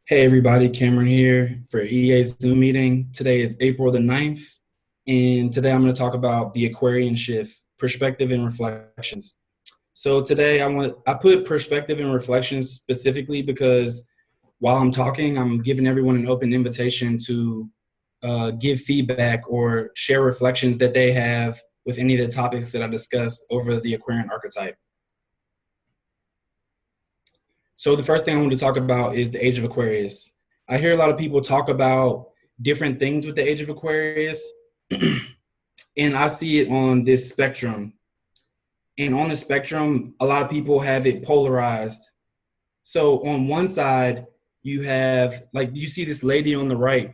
Hey everybody, Cameron here for EA's Zoom meeting. Today is April the 9th, and today I'm going to talk about the Aquarian shift, perspective and reflections. So today I put perspective and reflections specifically because while I'm talking, I'm giving everyone an open invitation to give feedback or share reflections that they have with any of the topics that I discussed over the Aquarian archetype. So the first thing I want to talk about is the age of Aquarius. I hear a lot of people talk about different things with the age of Aquarius, and I see it on this spectrum. And on the spectrum, a lot of people have it polarized. So on one side, you have like you see this lady on the right,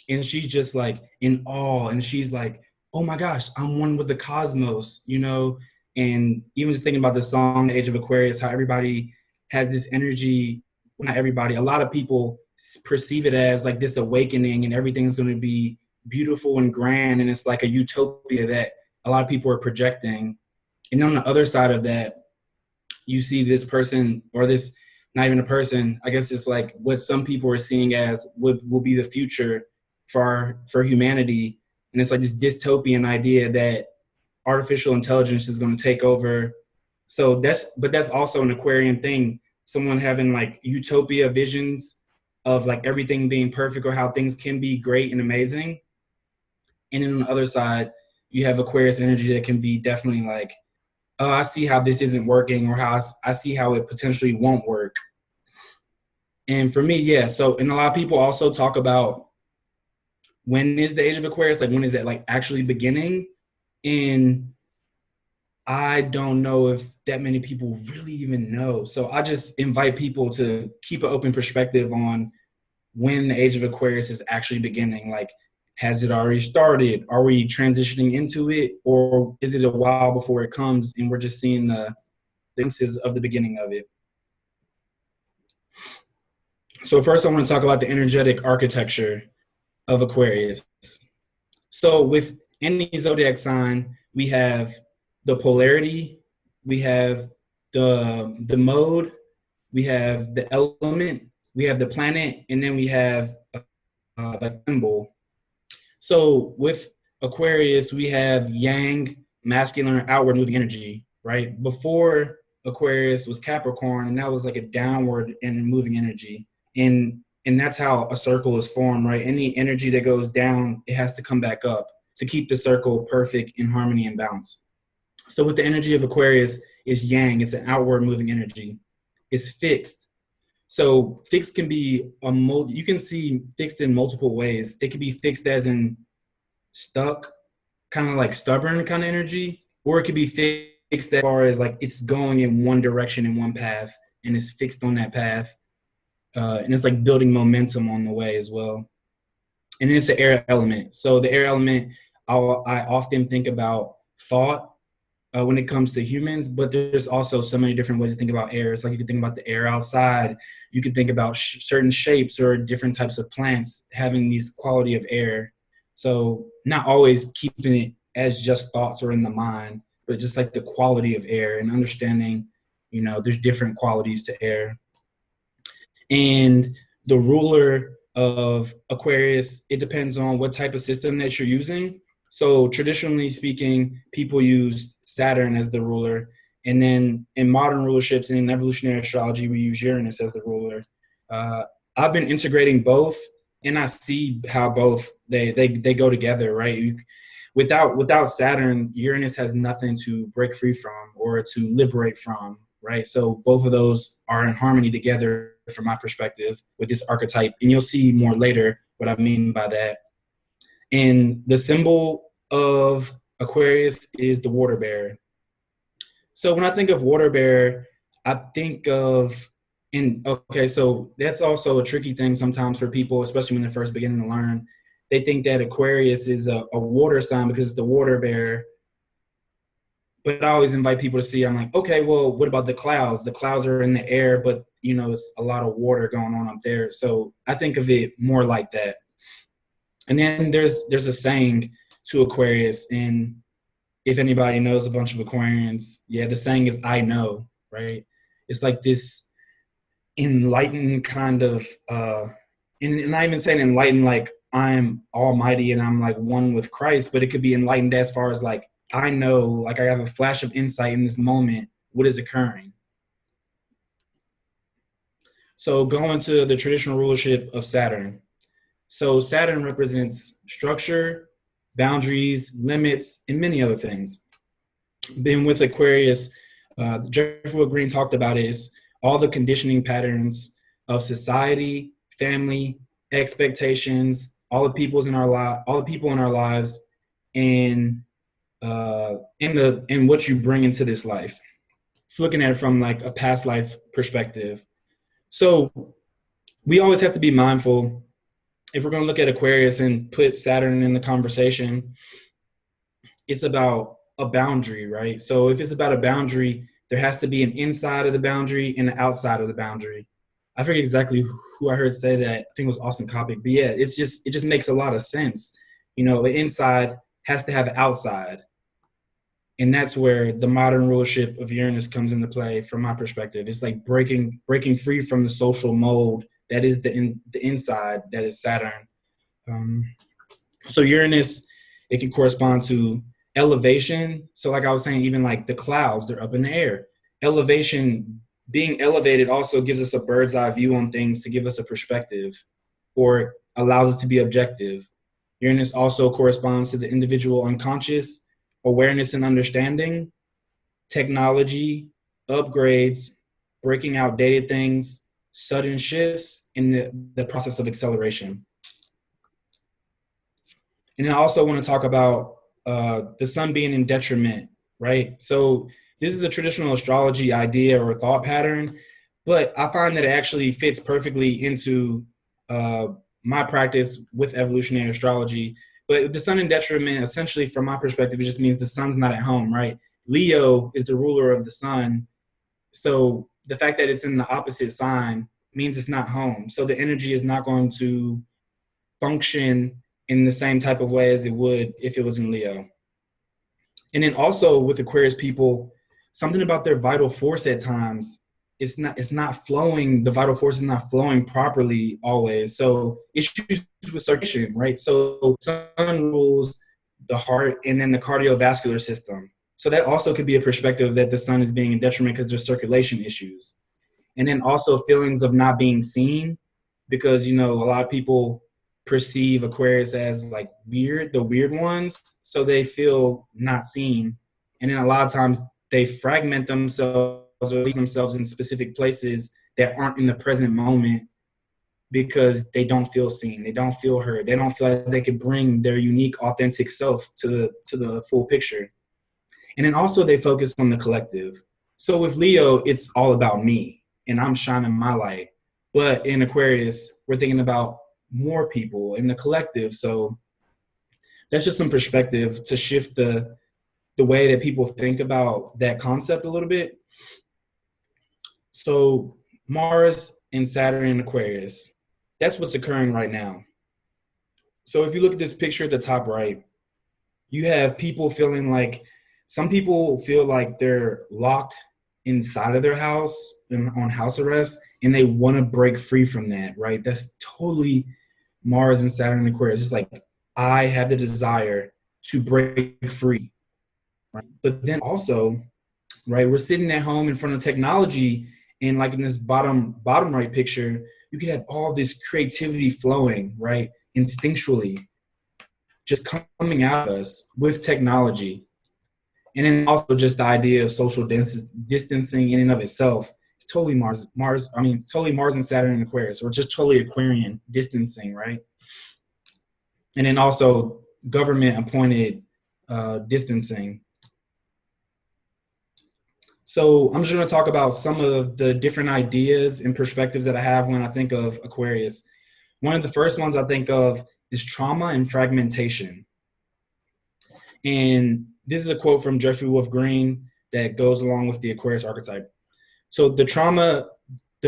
and she's just like in awe, and she's like, "Oh my gosh, I'm one with the cosmos," you know. And even just thinking about the song "Age of Aquarius," how everybody has this energy. Not everybody, a lot of people perceive it as like this awakening, and everything's going to be beautiful and grand, and it's like a utopia that a lot of people are projecting. And on the other side of that, you see this person, or this, not even a person, I guess it's like what some people are seeing as what will be the future for humanity. And it's like this dystopian idea that artificial intelligence is going to take over. So that's also an Aquarian thing. Someone having like utopia visions of like everything being perfect or how things can be great and amazing. And then on the other side, you have Aquarius energy that can be definitely like, oh, I see how this isn't working, or how I see how it potentially won't work. And for me, yeah. So, and a lot of people also talk about when is the age of Aquarius, like when is it like actually beginning? And I don't know if that many people really even know. So I just invite people to keep an open perspective on when the age of Aquarius is actually beginning. Like, has it already started? Are we transitioning into it? Or is it a while before it comes and we're just seeing the glimpses of the beginning of it? So first I want to talk about the energetic architecture of Aquarius. So with any zodiac sign, we have the polarity, we have the mode, we have the element, we have the planet, and then we have the symbol. So with Aquarius, we have yang, masculine, outward moving energy, right? Before Aquarius was Capricorn, and that was like a downward and moving energy. And that's how a circle is formed, right? Any energy that goes down, it has to come back up to keep the circle perfect in harmony and balance. So with the energy of Aquarius is yang, it's an outward moving energy. It's fixed. So fixed can be you can see fixed in multiple ways. It can be fixed as in stuck, kind of like stubborn kind of energy, or it could be fixed as far as like it's going in one direction in one path and it's fixed on that path. And it's like building momentum on the way as well. And then it's the air element. So the air element, I often think about thought when it comes to humans, but there's also so many different ways to think about air. It's like you could think about the air outside. You could think about certain shapes or different types of plants having this quality of air. So not always keeping it as just thoughts or in the mind, but just like the quality of air and understanding, there's different qualities to air. And the ruler of Aquarius, it depends on what type of system that you're using. So traditionally speaking, people use Saturn as the ruler. And then in modern rulerships and in evolutionary astrology, we use Uranus as the ruler. I've been integrating both, and I see how both they go together, right? Without Saturn, Uranus has nothing to break free from or to liberate from, right? So both of those are in harmony together from my perspective with this archetype. And you'll see more later what I mean by that. And the symbol of Aquarius is the water bearer. So when I think of water bearer, I think of, and okay, so that's also a tricky thing sometimes for people, especially when they're first beginning to learn. They think that Aquarius is a water sign because it's the water bearer. But I always invite people to see, I'm like, okay, well, what about the clouds? The clouds are in the air, but it's a lot of water going on up there. So I think of it more like that. And then there's a saying to Aquarius, and if anybody knows a bunch of Aquarians, yeah, the saying is "I know," right? It's like this. enlightened kind of, and not even saying enlightened like I'm almighty and I'm like one with Christ, but it could be enlightened as far as like, I know, like I have a flash of insight in this moment, what is occurring. So going to the traditional rulership of Saturn. So Saturn represents structure, boundaries, limits, and many other things. Then with Aquarius, Jeffrey Green talked about it, is all the conditioning patterns of society, family, expectations, all the people in our lives, and what you bring into this life. Looking at it from like a past life perspective. So we always have to be mindful if we're going to look at Aquarius and put Saturn in the conversation. It's about a boundary, right? So if it's about a boundary, there has to be an inside of the boundary and an outside of the boundary. I forget exactly who I heard say that. I think it was Austin Coppock. But yeah, it just makes a lot of sense. You know, the inside has to have an outside. And that's where the modern rulership of Uranus comes into play from my perspective. It's like breaking free from the social mold that is the inside, that is Saturn. So Uranus, it can correspond to elevation. So like I was saying, even like the clouds, they're up in the air. Elevation, being elevated also gives us a bird's eye view on things to give us a perspective, or allows us to be objective. Uranus also corresponds to the individual unconscious, awareness and understanding, technology, upgrades, breaking outdated things, sudden shifts in the process of acceleration. And then I also want to talk about the sun being in detriment, right? So this is a traditional astrology idea or thought pattern, but I find that it actually fits perfectly into my practice with evolutionary astrology. But the sun in detriment, essentially, from my perspective, it just means the sun's not at home, right? Leo is the ruler of the sun. So the fact that it's in the opposite sign means it's not home. So the energy is not going to function in the same type of way as it would if it was in Leo. And then also with Aquarius people, something about their vital force at times, it's not flowing, the vital force is not flowing properly always. So issues with circulation, right? So sun rules the heart and then the cardiovascular system. So that also could be a perspective that the sun is being in detriment because there's circulation issues. And then also feelings of not being seen, because, you know, a lot of people perceive Aquarius as like weird, the weird ones. So they feel not seen. And then a lot of times they fragment themselves or leave themselves in specific places that aren't in the present moment because they don't feel seen. They don't feel heard. They don't feel like they could bring their unique, authentic self to the full picture. And then also they focus on the collective. So with Leo, it's all about me and I'm shining my light. But in Aquarius, we're thinking about more people in the collective. So that's just some perspective to shift the way that people think about that concept a little bit. So Mars and Saturn and Aquarius, that's what's occurring right now. So if you look at this picture at the top right, you have people feeling like, some people feel like they're locked inside of their house and on house arrest, and they want to break free from that, right? That's totally Mars and Saturn and Aquarius. It's like, I have the desire to break free, right? But then also, right, we're sitting at home in front of technology, and like in this bottom right picture, you could have all this creativity flowing, right, instinctually, just coming out of us with technology. And then also just the idea of social distancing in and of itself. It's totally totally Mars and Saturn and Aquarius, or just totally Aquarian distancing, right? And then also government appointed distancing. So I'm just going to talk about some of the different ideas and perspectives that I have when I think of Aquarius. One of the first ones I think of is trauma and fragmentation. And this is a quote from Jeffrey Wolf Green that goes along with the Aquarius archetype. So the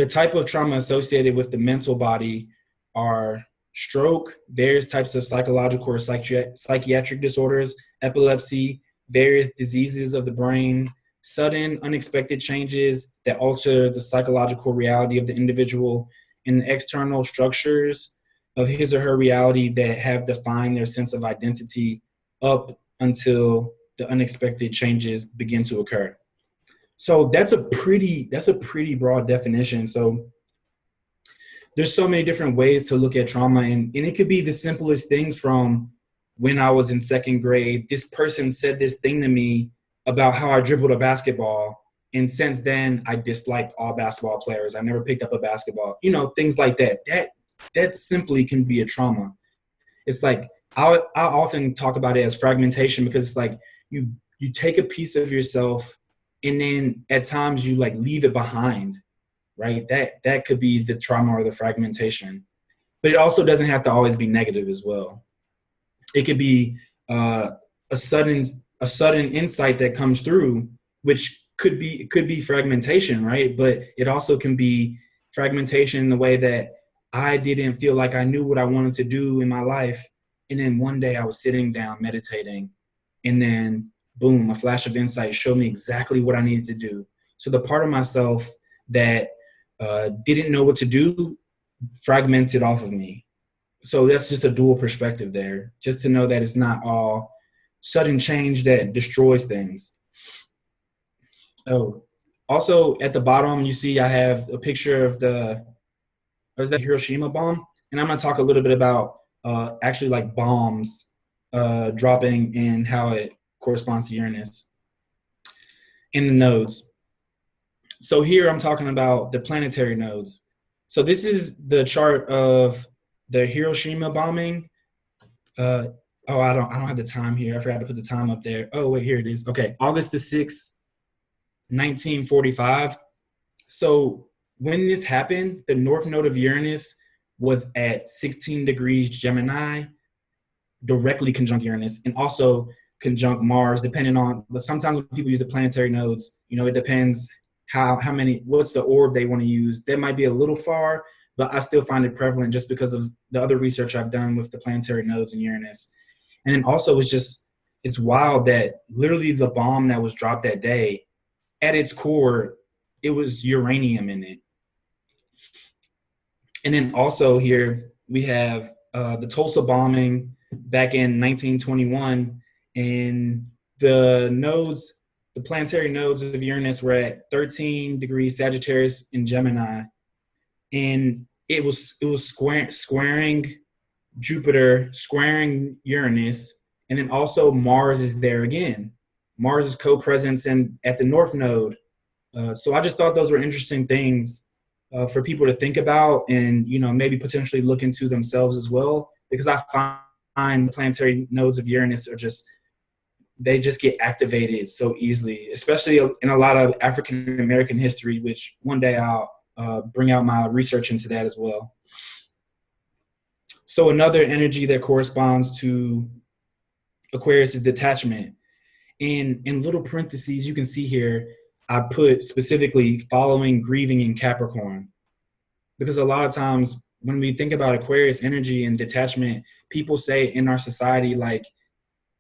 type of trauma associated with the mental body are stroke, various types of psychological or psychiatric disorders, epilepsy, various diseases of the brain, sudden, unexpected changes that alter the psychological reality of the individual and the external structures of his or her reality that have defined their sense of identity up until the unexpected changes begin to occur. So that's a pretty broad definition. So there's so many different ways to look at trauma, and it could be the simplest things from when I was in second grade, this person said this thing to me about how I dribbled a basketball. And since then, I disliked all basketball players. I never picked up a basketball, things like that. That simply can be a trauma. It's like, I often talk about it as fragmentation, because it's like you take a piece of yourself and then at times you like leave it behind, right? That could be the trauma or the fragmentation. But it also doesn't have to always be negative as well. It could be a sudden insight that comes through, which could be fragmentation, right? But it also can be fragmentation in the way that I didn't feel like I knew what I wanted to do in my life. And then one day I was sitting down meditating, and then boom, a flash of insight showed me exactly what I needed to do. So the part of myself that didn't know what to do fragmented off of me. So that's just a dual perspective there, just to know that it's not all sudden change that destroys things. Oh, also at the bottom, you see I have a picture of the Hiroshima bomb. And I'm going to talk a little bit about actually like bombs dropping and how it corresponds to Uranus in the nodes. So here I'm talking about the planetary nodes. So this is the chart of the Hiroshima bombing. I don't have the time here. I forgot to put the time up there. Oh, wait, here it is. Okay, August the 6th, 1945. So when this happened, the north node of Uranus was at 16 degrees Gemini, directly conjunct Uranus, and also conjunct Mars, depending on, but sometimes when people use the planetary nodes, it depends what's the orb they want to use. That might be a little far, but I still find it prevalent just because of the other research I've done with the planetary nodes in Uranus. And then also it's wild that literally the bomb that was dropped that day, at its core, it was uranium in it. And then also here we have the Tulsa bombing back in 1921, and the planetary nodes of Uranus were at 13 degrees Sagittarius in Gemini, and it was squaring Jupiter, squaring Uranus, and then also Mars is there again. Mars is co-presence at the North Node. So I just thought those were interesting things for people to think about, and maybe potentially look into themselves as well, because I find the planetary nodes of Uranus they just get activated so easily, especially in a lot of African American history, which one day I'll bring out my research into that as well. So another energy that corresponds to Aquarius is detachment. In little parentheses, you can see here, I put specifically following grieving in Capricorn, because a lot of times when we think about Aquarius energy and detachment, people say in our society, like,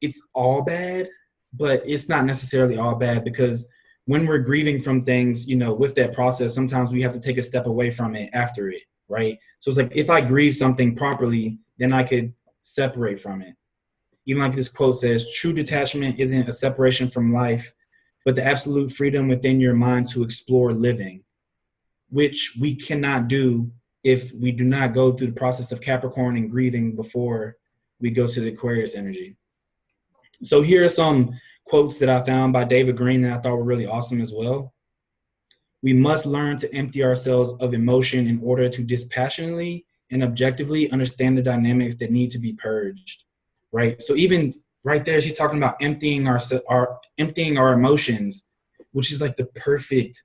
it's all bad, but it's not necessarily all bad, because when we're grieving from things, with that process, sometimes we have to take a step away from it after it, right? So it's like, if I grieve something properly, then I could separate from it. Even like this quote says, true detachment isn't a separation from life, but the absolute freedom within your mind to explore living, which we cannot do if we do not go through the process of Capricorn and grieving before we go to the Aquarius energy. So here are some quotes that I found by David Green that I thought were really awesome as well. We must learn to empty ourselves of emotion in order to dispassionately and objectively understand the dynamics that need to be purged, right? So even right there, she's talking about emptying our emotions, which is like the perfect,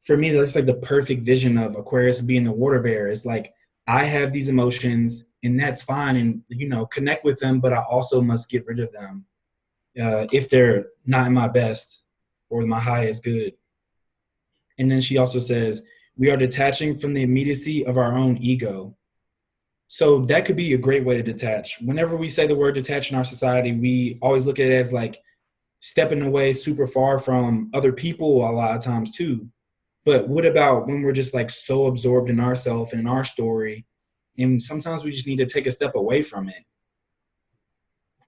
for me, that's like the perfect vision of Aquarius being the water bearer. It's like, I have these emotions and that's fine, and connect with them, but I also must get rid of them if they're not in my best or my highest good. And then she also says, we are detaching from the immediacy of our own ego. So that could be a great way to detach. Whenever we say the word detach in our society, we always look at it as like, stepping away super far from other people a lot of times too. But what about when we're just like so absorbed in ourselves and in our story, and sometimes we just need to take a step away from it.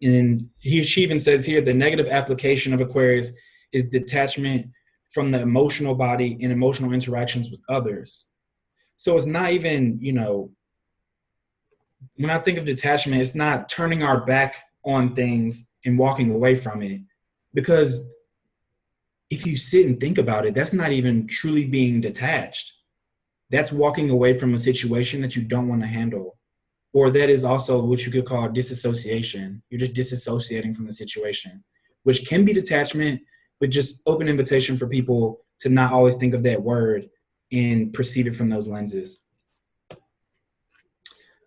And she even says here, the negative application of Aquarius is detachment from the emotional body and emotional interactions with others. So it's not even, when I think of detachment, it's not turning our back on things and walking away from it. Because if you sit and think about it, that's not even truly being detached. That's walking away from a situation that you don't want to handle. Or that is also what you could call disassociation. You're just disassociating from the situation, which can be detachment, but just open invitation for people to not always think of that word and perceive it from those lenses.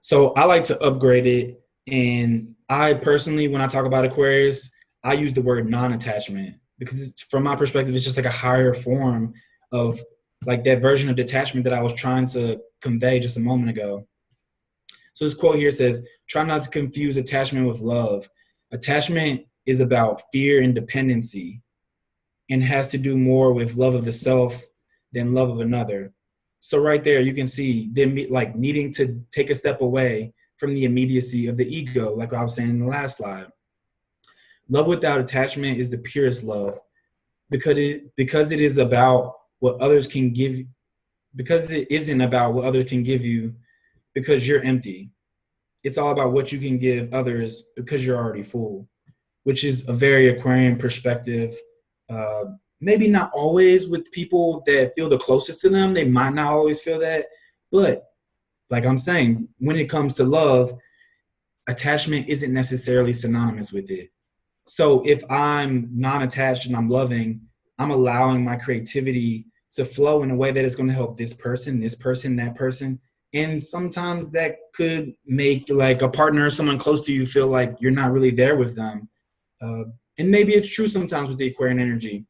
So I like to upgrade it. And I personally, when I talk about Aquarius, I use the word non-attachment because it's, from my perspective, it's just like a higher form of like that version of detachment that I was trying to convey just a moment ago. So this quote here says, try not to confuse attachment with love. Attachment is about fear and dependency and has to do more with love of the self than love of another. So right there, you can see them like needing to take a step away from the immediacy of the ego, like I was saying in the last slide. Love without attachment is the purest love because it is about what others can give, because it isn't about what others can give you because you're empty. It's all about what you can give others because you're already full, which is a very Aquarian perspective. Maybe not always with people that feel the closest to them. They might not always feel that. But like I'm saying, when it comes to love, attachment isn't necessarily synonymous with it. So if I'm non-attached and I'm loving, I'm allowing my creativity to flow in a way that is going to help this person, that person. And sometimes that could make like a partner or someone close to you feel like you're not really there with them. And maybe it's true sometimes with the Aquarian energy.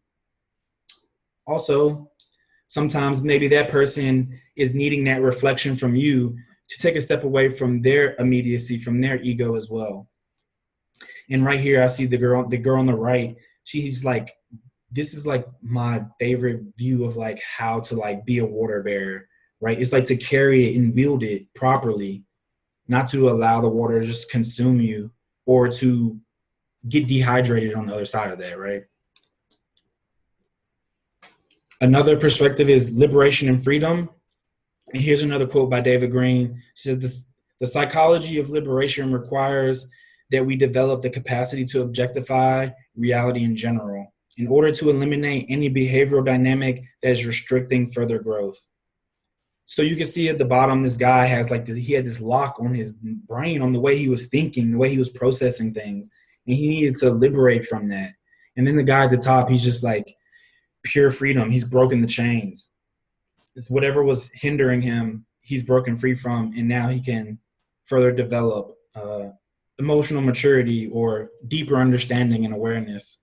Also, sometimes maybe that person is needing that reflection from you to take a step away from their immediacy, from their ego as well. And right here, I see the girl on the right. She's like, this is like my favorite view of like how to like be a water bearer, right? It's like to carry it and wield it properly, not to allow the water to just consume you or to get dehydrated on the other side of that, right? Another perspective is liberation and freedom. And here's another quote by David Green. She says, the psychology of liberation requires that we develop the capacity to objectify reality in general in order to eliminate any behavioral dynamic that is restricting further growth. So you can see at the bottom, this guy has like he had this lock on his brain on the way he was thinking, the way he was processing things, and he needed to liberate from that. And then the guy at the top, he's just like pure freedom. He's broken the chains. It's whatever was hindering him, he's broken free from, and now he can further develop emotional maturity or deeper understanding and awareness.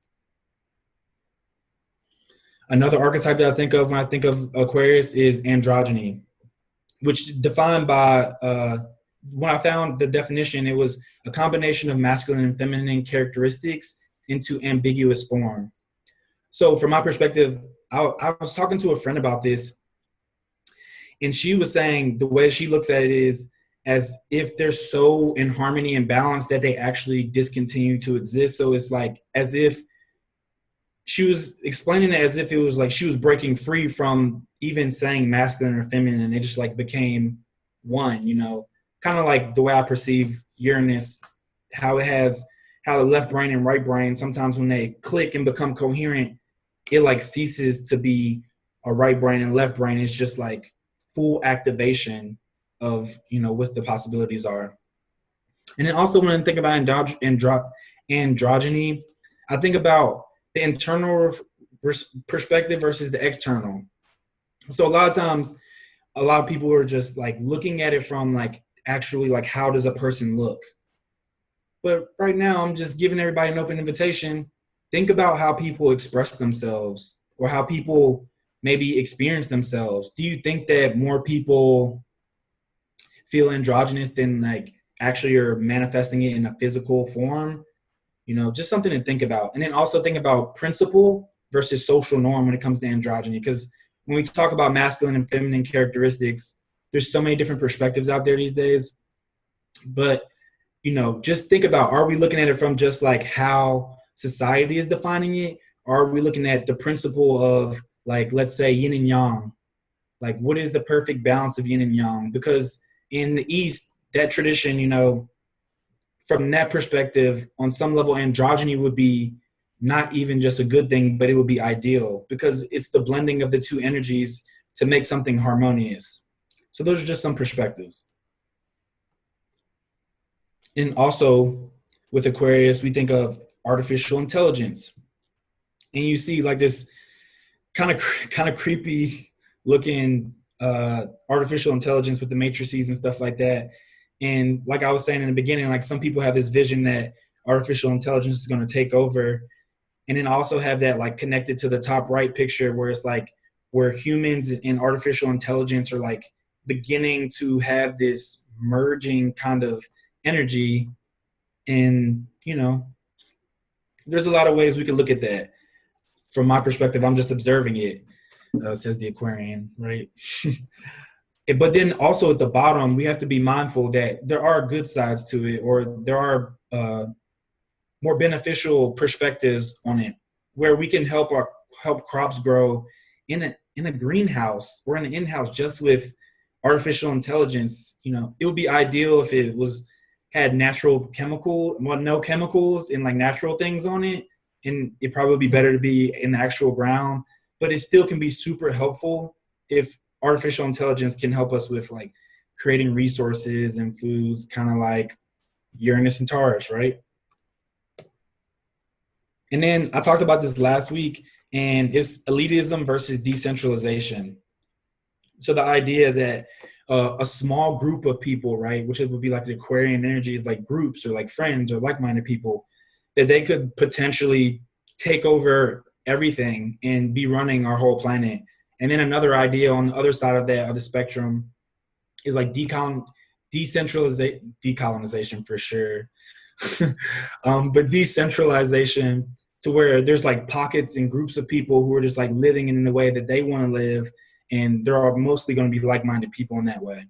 Another archetype that I think of when I think of Aquarius is androgyny, which defined by, when I found the definition, it was a combination of masculine and feminine characteristics into ambiguous form. So from my perspective, I was talking to a friend about this, and she was saying the way she looks at it is as if they're so in harmony and balance that they actually discontinue to exist. So it's like as if she was explaining it as if it was like she was breaking free from even saying masculine or feminine, and they just like became one, kind of like the way I perceive Uranus, how the left brain and right brain, sometimes when they click and become coherent, it like ceases to be a right brain and left brain. It's just like full activation of, what the possibilities are. And then also when I think about androgyny, I think about the internal perspective versus the external. So a lot of times, a lot of people are just like looking at it from like actually like how does a person look? But right now I'm just giving everybody an open invitation. Think about how people express themselves or how people maybe experience themselves. Do you think that more people feel androgynous than like actually are manifesting it in a physical form? Just something to think about. And then also think about principle versus social norm when it comes to androgyny. Because when we talk about masculine and feminine characteristics, there's so many different perspectives out there these days. But, just think about, are we looking at it from just like how society is defining it? Or are we looking at the principle of, like, let's say yin and yang? Like, what is the perfect balance of yin and yang? Because in the East, that tradition, from that perspective, on some level, androgyny would be not even just a good thing, but it would be ideal because it's the blending of the two energies to make something harmonious. So those are just some perspectives. And also with Aquarius, we think of artificial intelligence. And you see like this kind of creepy looking artificial intelligence with the matrices and stuff like that. And like I was saying in the beginning, like some people have this vision that artificial intelligence is going to take over. And then also have that like connected to the top right picture where it's like where humans and artificial intelligence are like beginning to have this merging kind of energy. And, there's a lot of ways we can look at that. From my perspective, I'm just observing it, says the Aquarian, right? But then also at the bottom, we have to be mindful that there are good sides to it, or there are more beneficial perspectives on it, where we can help crops grow in a greenhouse or in an in-house just with artificial intelligence. It would be ideal if it had no chemicals and like natural things on it, and it'd probably be better to be in the actual ground. But it still can be super helpful if artificial intelligence can help us with like creating resources and foods, kind of like Uranus and Taurus, right? And then I talked about this last week, and it's elitism versus decentralization. So the idea that a small group of people, right, which would be like the Aquarian energy, like groups or like friends or like-minded people, that they could potentially take over everything and be running our whole planet. And then another idea on the other side of that, of the spectrum, is like decolonization for sure. But decentralization, to where there's like pockets and groups of people who are just like living in the way that they want to live. And there are mostly going to be like-minded people in that way.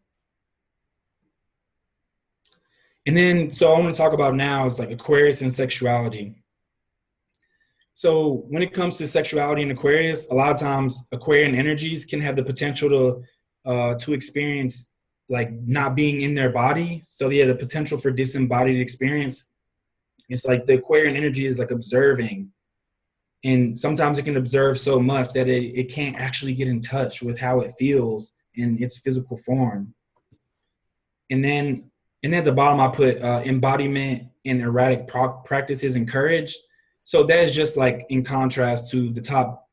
And then, so I want to talk about now is like Aquarius and sexuality. So when it comes to sexuality in Aquarius, a lot of times Aquarian energies can have the potential to experience like not being in their body. So yeah, the potential for disembodied experience. It's like the Aquarian energy is like observing. And sometimes it can observe so much that it can't actually get in touch with how it feels in its physical form. And then at the bottom, I put embodiment and erratic practices encouraged. So that is just like in contrast to the top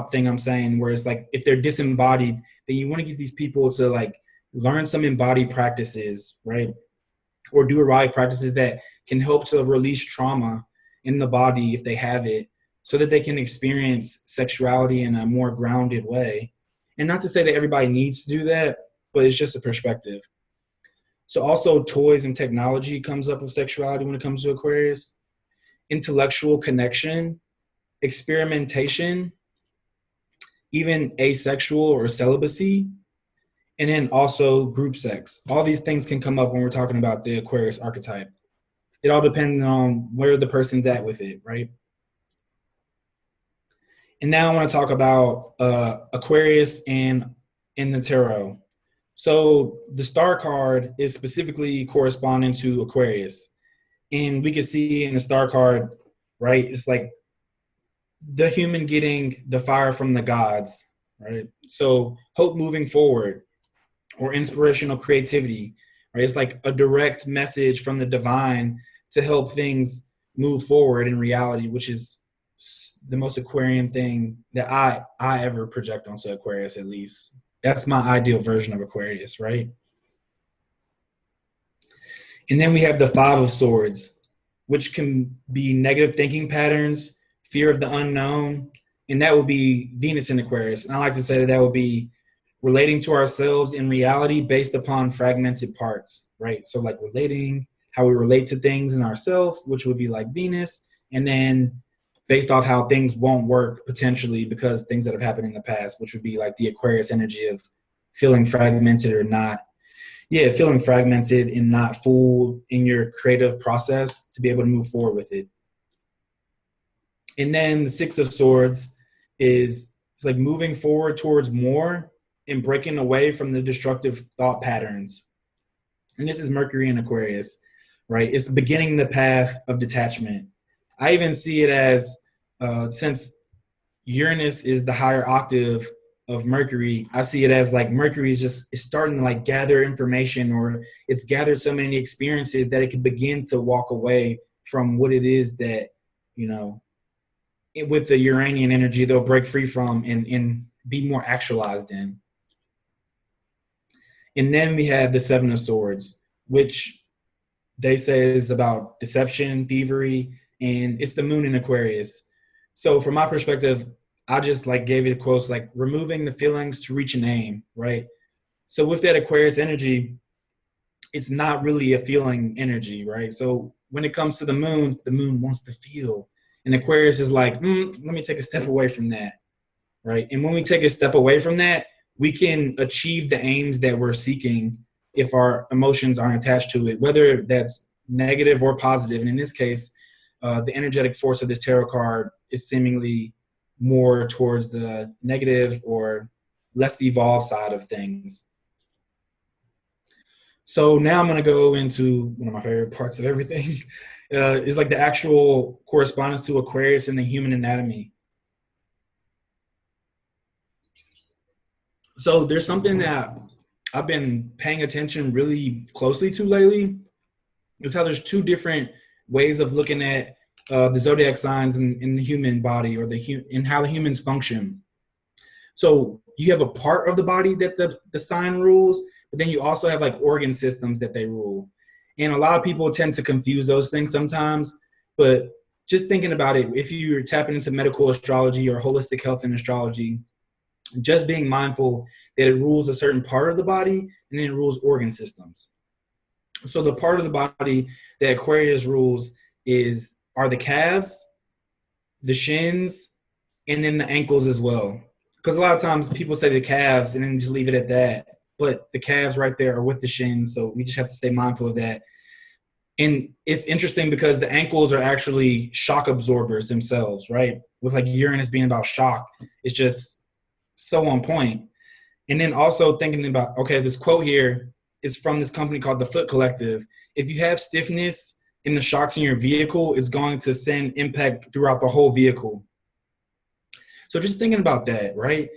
thing I'm saying, where it's like if they're disembodied, then you want to get these people to like learn some embodied practices, right? Or do erotic practices that can help to release trauma in the body if they have it, so that they can experience sexuality in a more grounded way. And not to say that everybody needs to do that, but it's just a perspective. So also toys and technology comes up with sexuality when it comes to Aquarius. Intellectual connection, experimentation, even asexual or celibacy, and then also group sex. All these things can come up when we're talking about the Aquarius archetype. It all depends on where the person's at with it, right? And now I want to talk about Aquarius and in the tarot. So the star card is specifically corresponding to Aquarius. And we can see in the star card, right, it's like the human getting the fire from the gods, right? So hope moving forward, or inspirational creativity, right? It's like a direct message from the divine to help things move forward in reality, which is the most Aquarian thing that I ever project onto Aquarius, at least. That's my ideal version of Aquarius, right? And then we have the Five of Swords, which can be negative thinking patterns, fear of the unknown, and that would be Venus in Aquarius. And I like to say that would be relating to ourselves in reality based upon fragmented parts, right? So like relating, how we relate to things in ourselves, which would be like Venus, and then based off how things won't work potentially because things that have happened in the past, which would be like the Aquarius energy of feeling fragmented or not. Yeah, feeling fragmented and not full in your creative process to be able to move forward with it. And then the Six of Swords is it's like moving forward towards more and breaking away from the destructive thought patterns. And this is Mercury in Aquarius, right? It's beginning the path of detachment. I even see it as, since Uranus is the higher octave of Mercury, I see it as like Mercury is starting to like gather information, or it's gathered so many experiences that it can begin to walk away from what it is that, you know, with the Uranian energy, they'll break free from and be more actualized in. And then we have the Seven of Swords, which they say is about deception, thievery, and it's the moon in Aquarius. So from my perspective, I just like gave it quotes like removing the feelings to reach an aim, right? So with that Aquarius energy, it's not really a feeling energy, right? So when it comes to the moon wants to feel. And Aquarius is like, let me take a step away from that, right? And when we take a step away from that, we can achieve the aims that we're seeking if our emotions aren't attached to it, whether that's negative or positive. And in this case, the energetic force of this tarot card is seemingly more towards the negative or less evolved side of things. So now I'm going to go into one of my favorite parts of everything. Is like the actual correspondence to Aquarius in the human anatomy. So there's something that I've been paying attention really closely to lately, is how there's two ways of looking at the zodiac signs in the human body, or in how the humans function. So you have a part of the body that the sign rules, but then you also have like organ systems that they rule. And a lot of people tend to confuse those things sometimes, but just thinking about it, if you're tapping into medical astrology or holistic health and astrology, just being mindful that it rules a certain part of the body and then it rules organ systems. So the part of the body that Aquarius rules are the calves, the shins, and then the ankles as well. Because a lot of times people say the calves and then just leave it at that. But the calves right there are with the shins, so we just have to stay mindful of that. And it's interesting because the ankles are actually shock absorbers themselves, right? With like Uranus being about shock, it's just so on point. And then also thinking about, okay, this quote here is from this company called the Foot Collective. If you have stiffness in the shocks in your vehicle, it's going to send impact throughout the whole vehicle. So just thinking about that, right?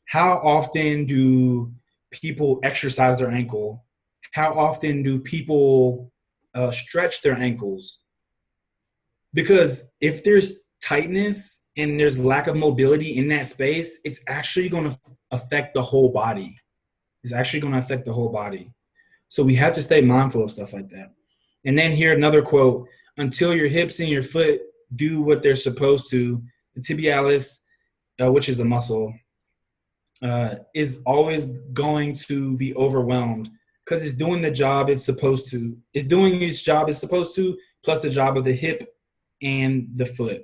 How often do people exercise their ankle? How often do people stretch their ankles? Because if there's tightness and there's lack of mobility in that space, it's actually going to affect the whole body. It's actually going to affect the whole body. So we have to stay mindful of stuff like that. And then here, another quote: until your hips and your foot do what they're supposed to, the tibialis, which is a muscle, is always going to be overwhelmed because it's doing the job it's supposed to. It's doing its job it's supposed to, plus the job of the hip and the foot.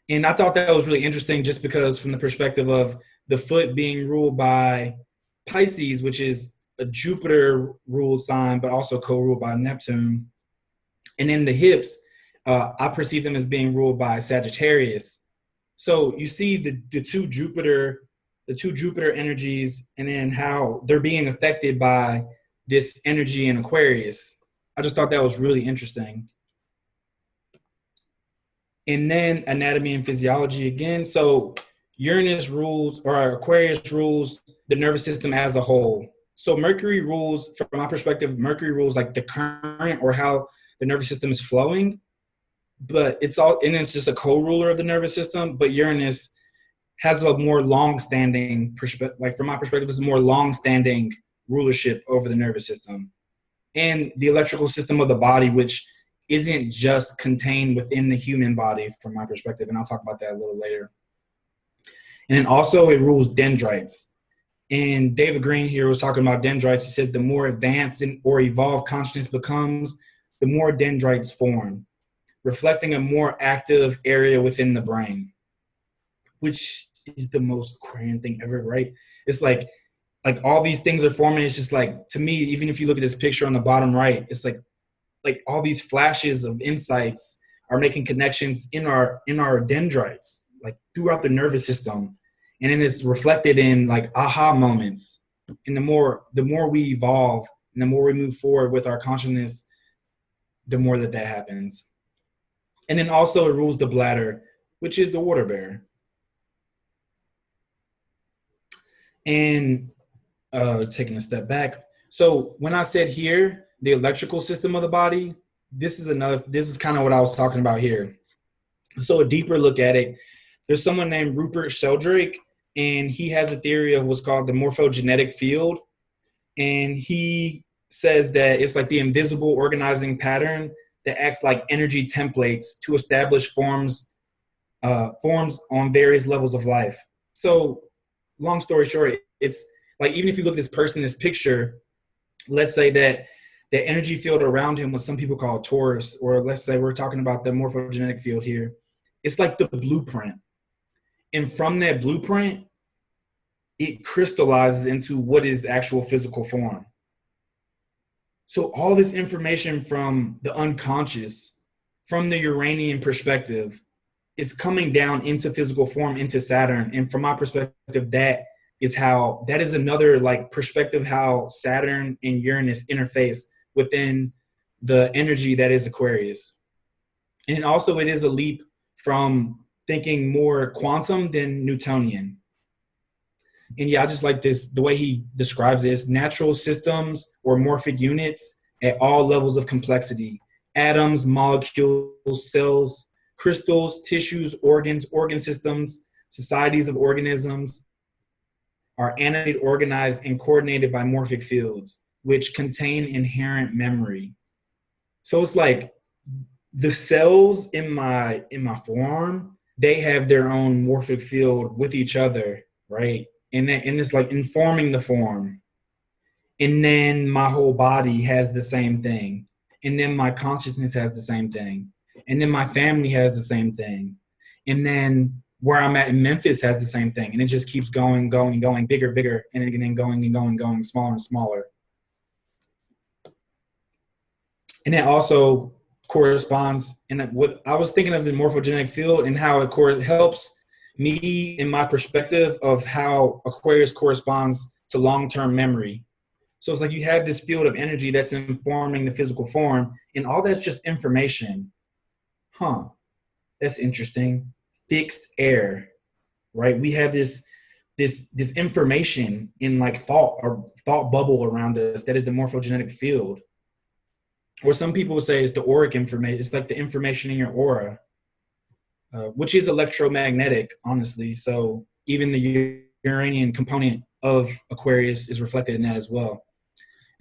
And I thought that was really interesting just because from the perspective of the foot being ruled by Pisces, which is a Jupiter-ruled sign, but also co-ruled by Neptune. And then the hips, I perceive them as being ruled by Sagittarius. So you see the two Jupiter energies, and then how they're being affected by this energy in Aquarius. I just thought that was really interesting. And then anatomy and physiology again. So Uranus rules, or Aquarius rules, the nervous system as a whole. So Mercury rules, from my perspective, Mercury rules like the current or how the nervous system is flowing. But it's just a co-ruler of the nervous system. But Uranus has a more long-standing perspective. Like from my perspective, it's a more long-standing rulership over the nervous system and the electrical system of the body, which isn't just contained within the human body from my perspective. And I'll talk about that a little later. And then also it rules dendrites. And David Green here was talking about dendrites. He said the more advanced or evolved consciousness becomes, the more dendrites form. reflecting a more active area within the brain, which is the most Aquarian thing ever, right? It's like all these things are forming. It's just like, to me, even if you look at this picture on the bottom right, it's like all these flashes of insights are making connections in our dendrites, like throughout the nervous system. And then it's reflected in like aha moments. And the more we evolve and the more we move forward with our consciousness, the more that happens. And then also it rules the bladder, which is the water bearer. And taking a step back. So when I said here, the electrical system of the body, this is kind of what I was talking about here. So a deeper look at it, there's someone named Rupert Sheldrake, and he has a theory of what's called the morphogenetic field. And he says that it's like the invisible organizing pattern that acts like energy templates to establish forms on various levels of life. So long story short, it's like, even if you look at this person in this picture, let's say that the energy field around him, what some people call Taurus, or let's say we're talking about the morphogenetic field here, it's like the blueprint. And from that blueprint, it crystallizes into what is actual physical form. So all this information from the unconscious, from the Uranian perspective, is coming down into physical form, into Saturn. And from my perspective, that is another like perspective how Saturn and Uranus interface within the energy that is Aquarius. And also it is a leap from thinking more quantum than Newtonian. And yeah, I just like this, the way he describes it, is natural systems or morphic units at all levels of complexity: atoms, molecules, cells, crystals, tissues, organs, organ systems, societies of organisms are animated, organized, and coordinated by morphic fields, which contain inherent memory. So it's like the cells in my forearm, they have their own morphic field with each other, right? And it's like informing the form. And then my whole body has the same thing. And then my consciousness has the same thing. And then my family has the same thing. And then where I'm at in Memphis has the same thing. And it just keeps going, bigger, bigger, and then going, smaller and smaller. And that also corresponds, and what I was thinking of the morphogenetic field and how it helps me in my perspective of how Aquarius corresponds to long-term memory. So it's like you have this field of energy that's informing the physical form, and all that's just information. That's interesting. Fixed air, right? We have this information in like thought bubble around us that is the morphogenetic field. Or some people would say it's the auric information. It's like the information in your aura, which is electromagnetic, honestly. So even the Uranian component of Aquarius is reflected in that as well.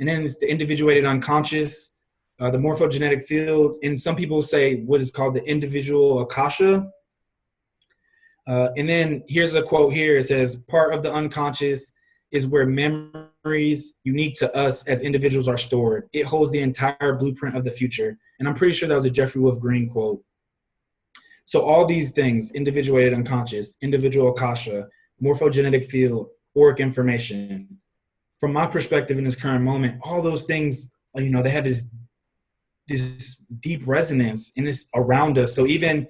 And then it's the individuated unconscious, the morphogenetic field. And some people say what is called the individual akasha. And then here's a quote here. It says, part of the unconscious is where memories unique to us as individuals are stored. It holds the entire blueprint of the future. And I'm pretty sure that was a Jeffrey Wolf Green quote. So all these things, individuated unconscious, individual akasha, morphogenetic field, auric information, from my perspective in this current moment, all those things, they have this deep resonance and it's around us. So even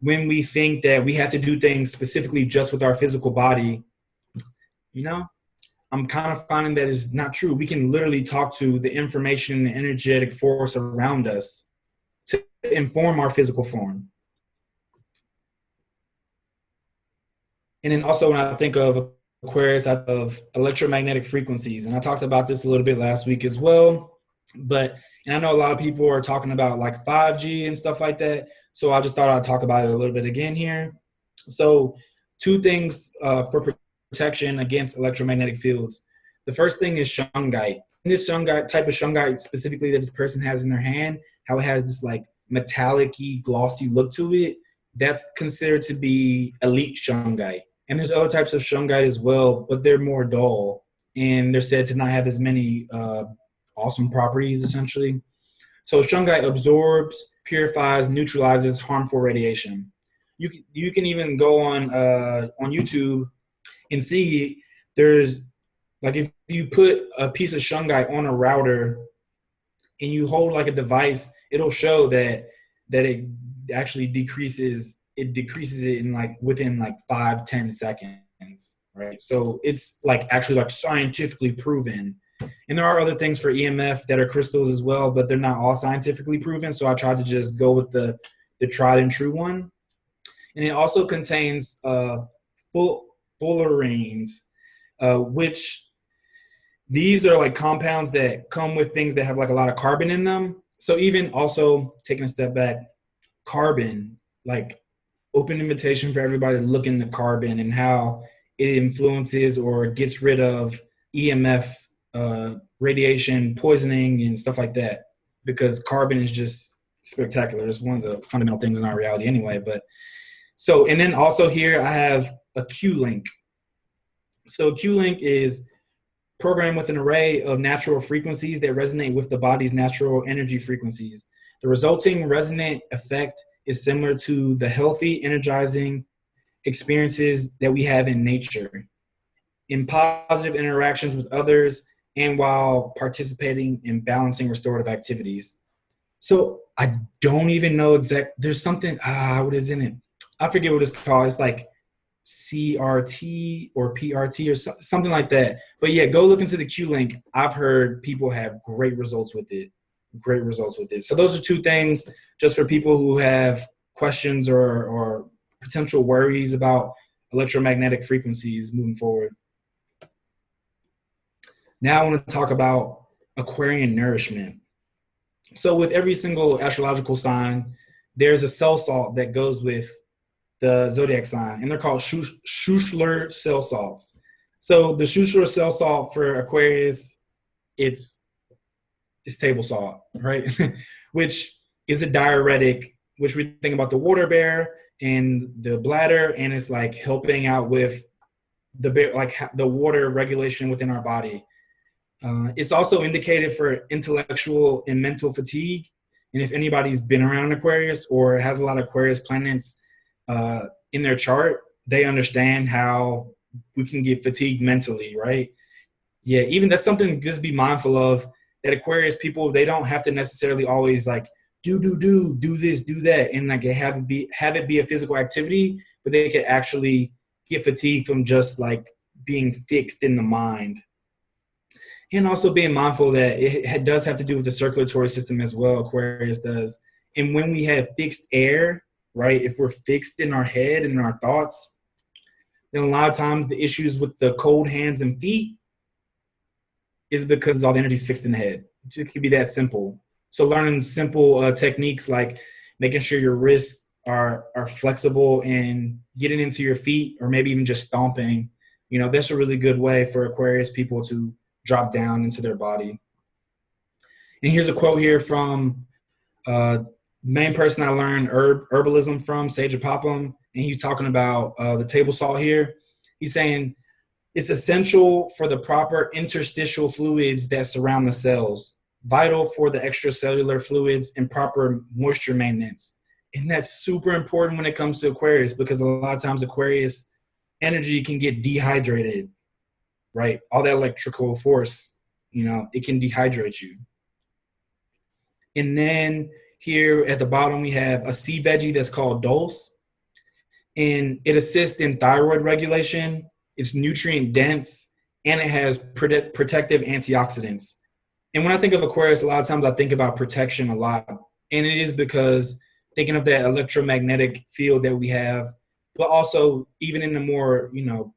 when we think that we have to do things specifically just with our physical body, I'm kind of finding that is not true. We can literally talk to the information and the energetic force around us to inform our physical form. And then also when I think of Aquarius, I think of electromagnetic frequencies. And I talked about this a little bit last week as well. And I know a lot of people are talking about like 5G and stuff like that. So I just thought I'd talk about it a little bit again here. So 2 things for protection against electromagnetic fields. The first thing is shungite. And this type of shungite specifically that this person has in their hand, how it has this like metallic-y, glossy look to it, that's considered to be elite shungite. And there's other types of shungite as well, but they're more dull. And they're said to not have as many awesome properties, essentially. So shungite absorbs, purifies, neutralizes harmful radiation. You can even go on YouTube and see there's like if you put a piece of shungite on a router and you hold like a device, it'll show that it actually decreases it in like within like 5-10 seconds, right? So it's like actually like scientifically proven. And there are other things for EMF that are crystals as well, but they're not all scientifically proven. So I tried to just go with the tried and true one. And it also contains fullerenes, which these are like compounds that come with things that have like a lot of carbon in them. So even also taking a step back, carbon, like open invitation for everybody to look into carbon and how it influences or gets rid of EMF, radiation, poisoning, and stuff like that. Because carbon is just spectacular. It's one of the fundamental things in our reality anyway. But so, and then also here I have a Q-link. So Q-link is programmed with an array of natural frequencies that resonate with the body's natural energy frequencies. The resulting resonant effect is similar to the healthy, energizing experiences that we have in nature, in positive interactions with others, and while participating in balancing restorative activities. So I don't even know there's something, what is in it? I forget what it's called. It's like CRT or PRT or something like that. But yeah, go look into the Q-link. I've heard people have great results with it. So those are two things just for people who have questions or potential worries about electromagnetic frequencies moving forward. Now I want to talk about Aquarian nourishment. So with every single astrological sign, there's a cell salt that goes with the zodiac sign, and they're called Schussler cell salts. So the Schussler cell salt for Aquarius, it's table salt, right? Which is a diuretic, which we think about the water bear and the bladder, and it's like helping out with the water regulation within our body. It's also indicated for intellectual and mental fatigue. And if anybody's been around Aquarius or has a lot of Aquarius planets in their chart, they understand how we can get fatigued mentally, right? Yeah, even that's something to just be mindful of, that Aquarius people, they don't have to necessarily always like do this, do that, and like have it be a physical activity, but they could actually get fatigued from just like being fixed in the mind. And also being mindful that it does have to do with the circulatory system as well, Aquarius does. And when we have fixed air, right, if we're fixed in our head and in our thoughts, then a lot of times the issues with the cold hands and feet is because all the energy is fixed in the head. It could be that simple. So learning simple techniques like making sure your wrists are flexible and getting into your feet, or maybe even just stomping, that's a really good way for Aquarius people to drop down into their body. And here's a quote here from main person I learned herbalism from, Sage Popham, and he's talking about the table salt here. He's saying, it's essential for the proper interstitial fluids that surround the cells, vital for the extracellular fluids and proper moisture maintenance. And that's super important when it comes to Aquarius, because a lot of times Aquarius energy can get dehydrated, right? All that electrical force, it can dehydrate you. And then here at the bottom, we have a sea veggie that's called dulse, and it assists in thyroid regulation. It's nutrient dense, and it has protective antioxidants. And when I think of Aquarius, a lot of times I think about protection a lot. And it is because thinking of that electromagnetic field that we have, but also even in a more,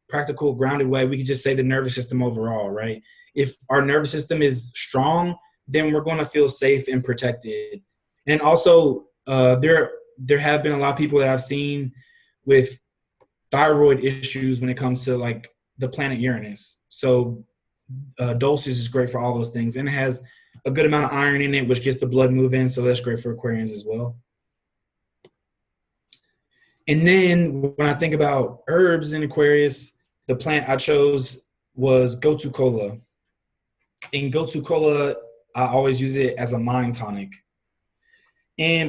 practical, grounded way, we could just say the nervous system overall, right? If our nervous system is strong, then we're going to feel safe and protected. And also, there have been a lot of people that I've seen with thyroid issues when it comes to like the planet Uranus. So dulse is great for all those things, and it has a good amount of iron in it, which gets the blood moving. So that's great for Aquarians as well. And then when I think about herbs in Aquarius, the plant I chose was gotu kola. In gotu kola, I always use it as a mind tonic.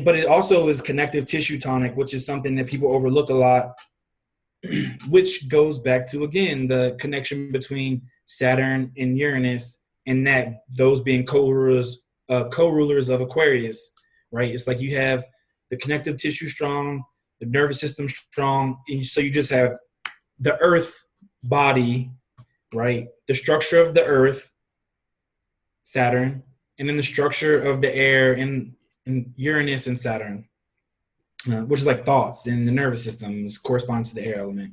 But it also is connective tissue tonic, which is something that people overlook a lot, which goes back to, again, the connection between Saturn and Uranus, and that those being co-rulers of Aquarius, right? It's like you have the connective tissue strong, the nervous system strong, and so you just have the earth body, right? The structure of the earth, Saturn, and then the structure of the air in Uranus and Saturn, which is like thoughts, and the nervous system corresponds to the air element,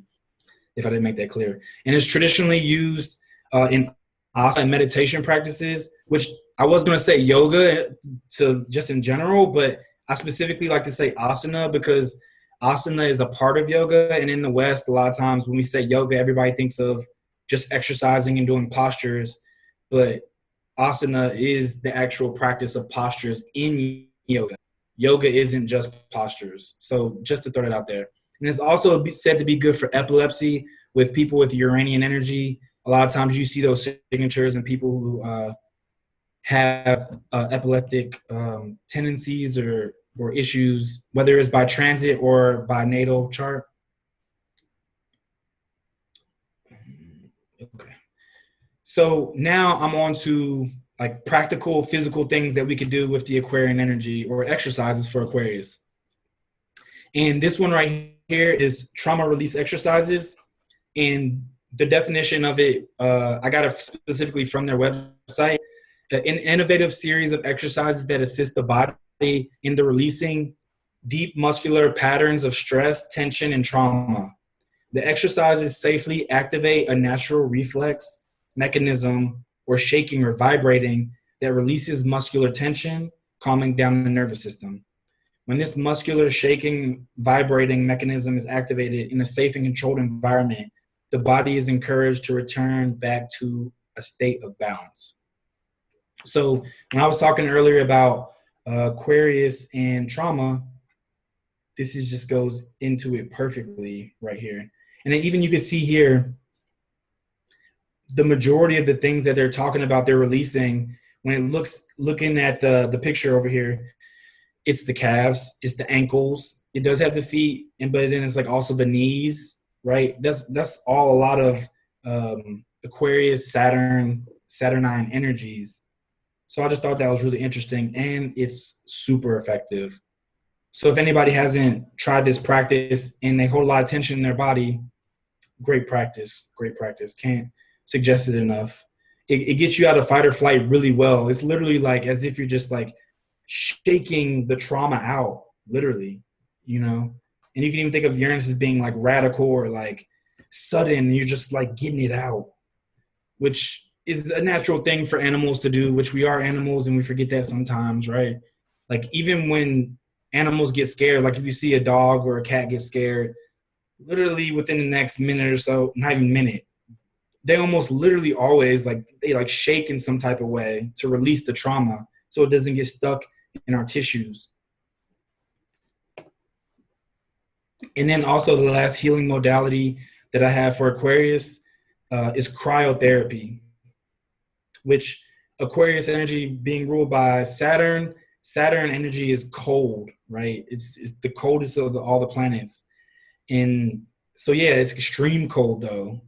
if I didn't make that clear. And it's traditionally used in asana and meditation practices, which I was going to say yoga to just in general, but I specifically like to say asana because asana is a part of yoga. And in the West, a lot of times when we say yoga, everybody thinks of just exercising and doing postures, but asana is the actual practice of postures in yoga. Yoga isn't just postures. So just to throw that out there. And it's also said to be good for epilepsy with people with Uranian energy. A lot of times you see those signatures in people who have epileptic tendencies or issues, whether it's by transit or by natal chart. Okay. So now I'm on to like practical physical things that we could do with the Aquarian energy, or exercises for Aquarius. And this one right here is trauma release exercises. And the definition of it, I got it specifically from their website. An innovative series of exercises that assist the body in the releasing deep muscular patterns of stress, tension, and trauma. The exercises safely activate a natural reflex mechanism or shaking or vibrating that releases muscular tension, calming down the nervous system. When this muscular shaking, vibrating mechanism is activated in a safe and controlled environment, the body is encouraged to return back to a state of balance. So when I was talking earlier about Aquarius and trauma, this is just goes into it perfectly right here. And then even you can see here, the majority of the things that they're talking about, they're releasing. When it looking at the picture over here, it's the calves, it's the ankles. It does have the feet, but then it's like also the knees, right? That's all a lot of Aquarius, Saturnine energies. So I just thought that was really interesting, and it's super effective. So if anybody hasn't tried this practice and they hold a lot of tension in their body, great practice, great practice. Can't suggest it enough. It gets you out of fight or flight really well. It's literally like as if you're just like shaking the trauma out, literally, you know? And you can even think of Uranus as being like radical or like sudden. You're just like getting it out, which is a natural thing for animals to do, which we are animals and we forget that sometimes, right? Like even when animals get scared, like if you see a dog or a cat get scared, literally within the next minute or so, not even minute, they almost literally always they shake in some type of way to release the trauma so it doesn't get stuck in our tissues. And then also the last healing modality that I have for Aquarius is cryotherapy, which Aquarius energy being ruled by Saturn. Saturn energy is cold, right? It's the coldest of all the planets. And so, yeah, it's extreme cold though.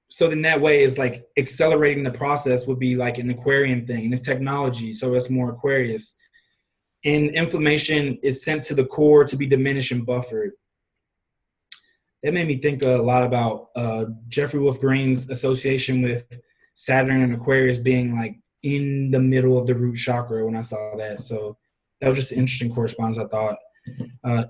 So in that way, it's like accelerating the process would be like an Aquarian thing, and it's technology, so it's more Aquarius. And inflammation is sent to the core to be diminished and buffered. That made me think a lot about Jeffrey Wolf Green's association with Saturn and Aquarius being like in the middle of the root chakra when I saw that. So that was just an interesting correspondence, I thought.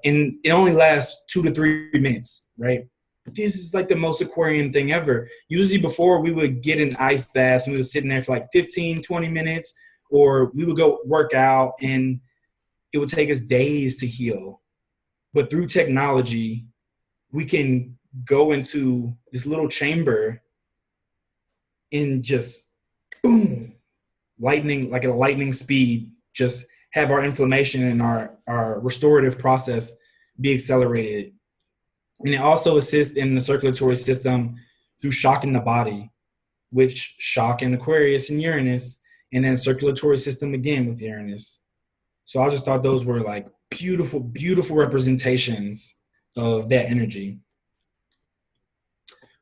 And it only lasts 2 to 3 minutes, right? This is like the most Aquarian thing ever. Usually before we would get an ice bath and we would sit in there for like 15, 20 minutes, or we would go work out and it would take us days to heal. But through technology, we can go into this little chamber and just boom, lightning, like at a lightning speed, just have our inflammation and our restorative process be accelerated. And it also assists in the circulatory system through shocking the body, which shock in Aquarius and Uranus, and then circulatory system again with Uranus. So I just thought those were like beautiful, beautiful representations of that energy.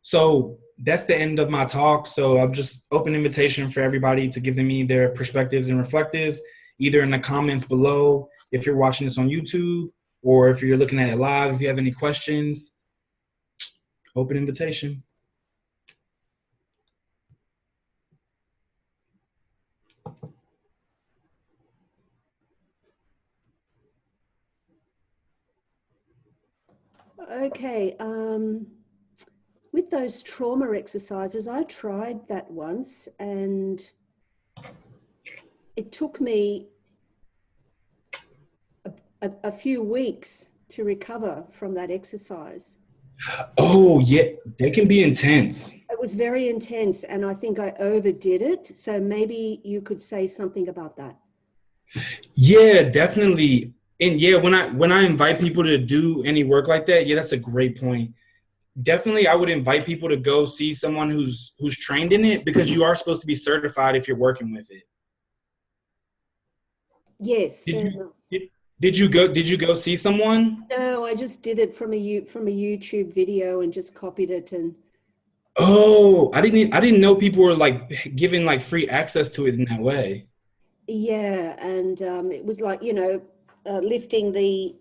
So that's the end of my talk. So I'm just open invitation for everybody to give me their perspectives and reflectives, either in the comments below, if you're watching this on YouTube, or if you're looking at it live, if you have any questions, open invitation. Okay. With those trauma exercises, I tried that once, and it took me a few weeks to recover from that exercise. Oh, yeah, they can be intense. It was very intense, and I think I overdid it. So maybe you could say something about that. Yeah, definitely. And yeah, when I invite people to do any work like that, yeah, that's a great point. Definitely, I would invite people to go see someone who's trained in it, because you are supposed to be certified if you're working with it. Yes. Did you go see someone? No, I just did it from a YouTube video and just copied it. And Oh, I didn't know people were like giving like free access to it in that way. yeah, and it was like, lifting the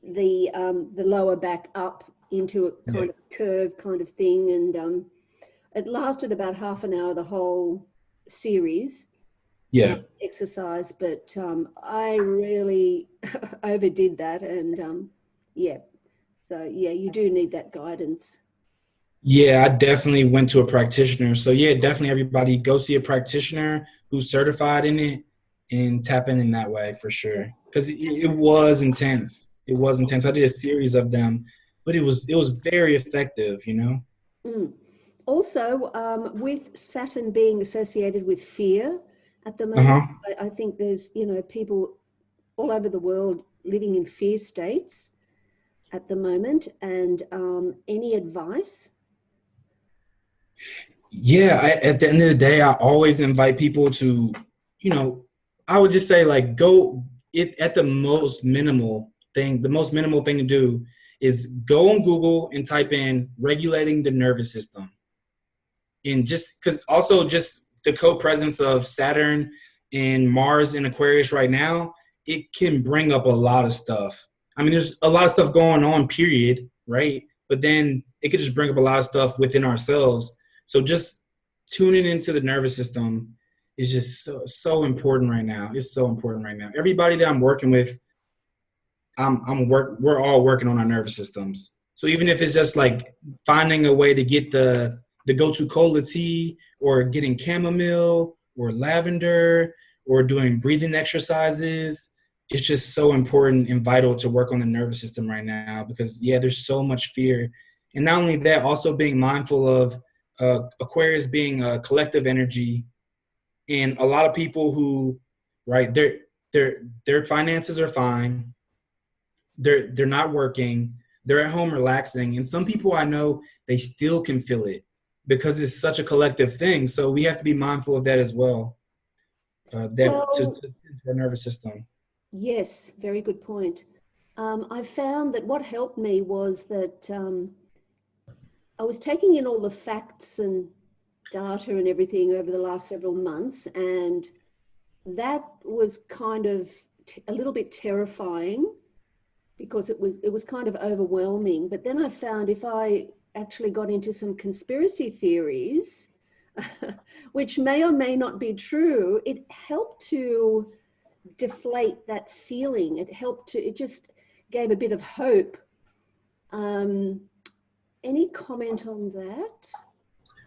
lower back up into a kind of curve kind of thing, and it lasted about half an hour, the whole series. Yeah. Exercise, but I really overdid that, and yeah, so yeah, you do need that guidance. Yeah, I definitely went to a practitioner. So yeah, definitely everybody go see a practitioner who's certified in it and tap in that way for sure. Because it was intense. It was intense. I did a series of them, but it was very effective, you know? Also, with Saturn being associated with fear at the moment, I think there's, people all over the world living in fear states at the moment. And any advice? Yeah, at the end of the day, I always invite people to, I would just say like go it at the most minimal thing. The most minimal thing to do is go on Google and type in regulating the nervous system. And just because also just the co-presence of Saturn and Mars in Aquarius right now, it can bring up a lot of stuff. I mean, there's a lot of stuff going on, period, right? But then it could just bring up a lot of stuff within ourselves. So just tuning into the nervous system is just so important right now. It's so important right now. Everybody that I'm working with, we're all working on our nervous systems. So even if it's just like finding a way to get the go-to cola tea, or getting chamomile or lavender, or doing breathing exercises, it's just so important and vital to work on the nervous system right now, because yeah, there's so much fear. And not only that, also being mindful of Aquarius being a collective energy, and a lot of people who, right, their finances are fine, they're not working, they're at home relaxing, and some people I know, they still can feel it because it's such a collective thing. So we have to be mindful of that as well. To our nervous system. Yes, very good point. I found that what helped me was that I was taking in all the facts and data and everything over the last several months, and that was kind of a little bit terrifying, because it was kind of overwhelming. But then I found if I actually got into some conspiracy theories, which may or may not be true, it helped to deflate that feeling. It just gave a bit of hope. Any comment on that?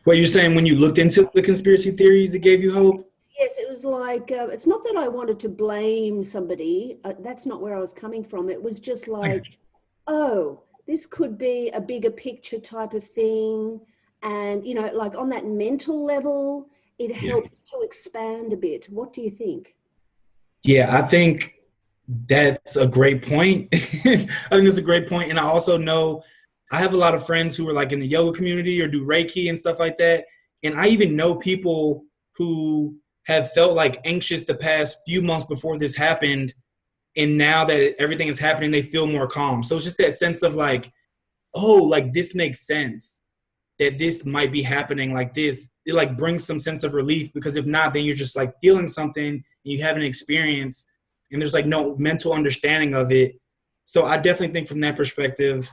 What you're saying, when you looked into the conspiracy theories, it gave you hope? Yes, it was like, it's not that I wanted to blame somebody. That's not where I was coming from. It was just like, oh, this could be a bigger picture type of thing. And, like on that mental level, it helped to expand a bit. What do you think? Yeah, I think that's a great point. I think it's a great point. And I also know I have a lot of friends who are like in the yoga community or do Reiki and stuff like that. And I even know people who have felt like anxious the past few months before this happened, And now that everything is happening, they feel more calm. So it's just that sense of like, oh, like this makes sense, that this might be happening like this. It like brings some sense of relief, because if not, then you're just like feeling something and you haven't experienced, and there's like no mental understanding of it. So I definitely think from that perspective,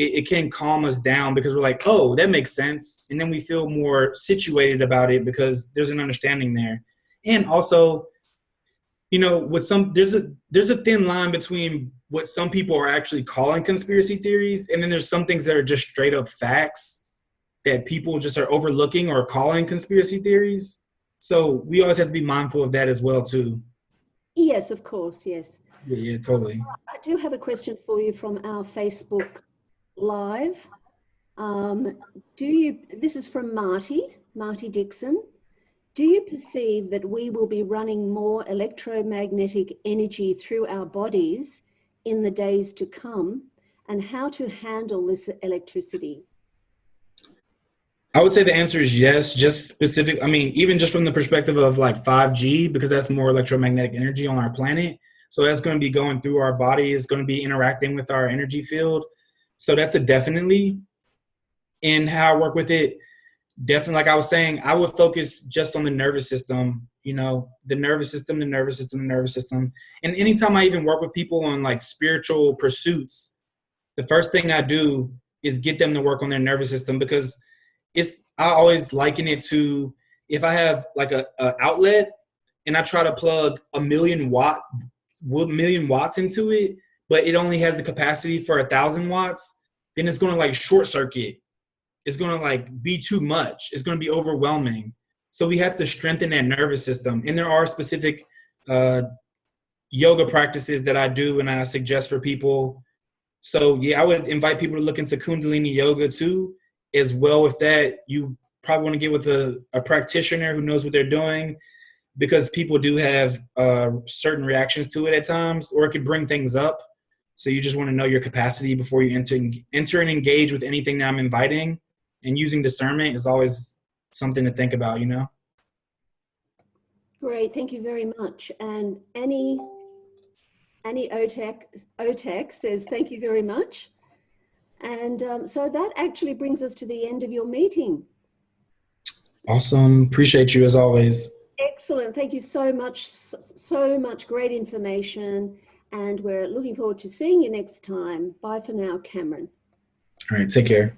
it can calm us down, because we're like, oh, that makes sense. And then we feel more situated about it because there's an understanding there. And also, you know, with some, there's a thin line between what some people are actually calling conspiracy theories, and then there's some things that are just straight up facts that people just are overlooking or calling conspiracy theories. So we always have to be mindful of that as well too. Yes, of course, yes. Yeah, totally. I do have a question for you from our Facebook Live. This is from Marty Dixon. Do you perceive that we will be running more electromagnetic energy through our bodies in the days to come, and how to handle this electricity? I would say the answer is yes, just specific. I mean, even just from the perspective of like 5G, because that's more electromagnetic energy on our planet. So that's going to be going through our body. It's going to be interacting with our energy field. So that's a definitely. In how I work with it, definitely, like I was saying, I would focus just on the nervous system, you know, the nervous system. And anytime I even work with people on like spiritual pursuits, the first thing I do is get them to work on their nervous system, because I always liken it to, if I have like a outlet and I try to plug a million watts into it, but it only has the capacity for 1,000 watts, then it's going to like short circuit. It's going to like be too much. It's going to be overwhelming. So we have to strengthen that nervous system. And there are specific yoga practices that I do and I suggest for people. So yeah, I would invite people to look into Kundalini yoga too. As well with that, you probably want to get with a practitioner who knows what they're doing, because people do have certain reactions to it at times, or it could bring things up. So you just want to know your capacity before you enter and engage with anything that I'm inviting. And using discernment is always something to think about, you know? Great, thank you very much. And Annie Otek says, thank you very much. And so that actually brings us to the end of your meeting. Awesome. Appreciate you as always. Excellent. Thank you so much. So much great information. And we're looking forward to seeing you next time. Bye for now, Cameron. All right. Take care.